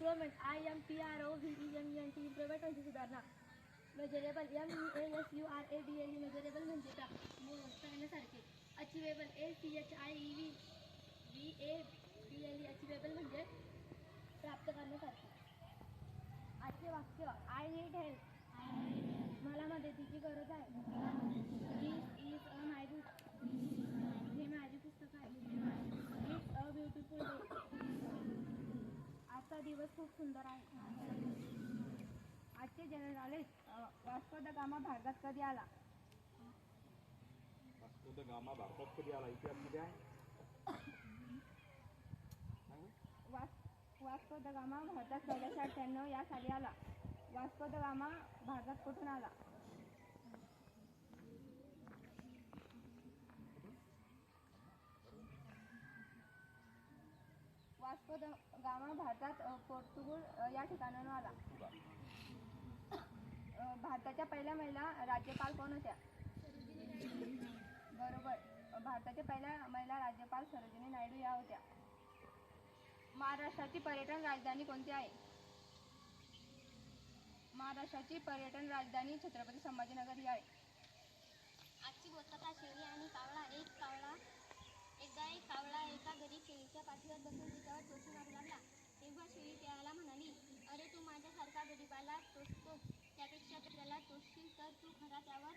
Improvement IMPROVEMENT improvement म्हणजे सुधारणा. Measurable MEASURABLE measurable म्हणजे करण्यासारखे. अचिवेबल ACHIEVABLE अचिवेबल म्हणजे प्राप्त करण्यासारखे. आजचे वाक्य आय नीड हेल्प मला मदतीची गरज आहे. दिस इज अ माय बुक हे माझे पुस्तक आहे. इट्स अ ब्युटिफुल डे आजचा दिवस खूप सुंदर आहे. आजचे general knowledge Vasco the gamma भारतात कधी आला? वास्को द गामा भारतात कधी आला इतिहासमध्ये आहे. वास्को द गामा भारतात 1498 या साली आला. वास्को द गामा भारतात कुठून आला? वास्को द गामा भारतात पोर्तुगल या ठिकाणाहून आला. भारताच्या पहिल्या महिला राज्यपाल कोण होत्या? बरोबर. भारताच्या पहिल्या महिला राज्यपाल सरोजिनी नायडू या होत्या. महाराष्ट्राची पर्यटन राजधानी कोणती आहे? महाराष्ट्राची पर्यटन राजधानी छत्रपती संभाजीनगर ही आहे. आजची बोधकथा शेळी आणि कावळा. एकदा एक कावळा एका गरीब शेळीच्या पाठीवर बसून तिच्यावर टोचू मारू लागला. तेव्हा शेळी त्याला म्हणाली, अरे तू माझ्यासारखा गरीबाला टोचतोस, त्यापेक्षा दुसऱ्याला टोचशील तर तू खरा त्यावर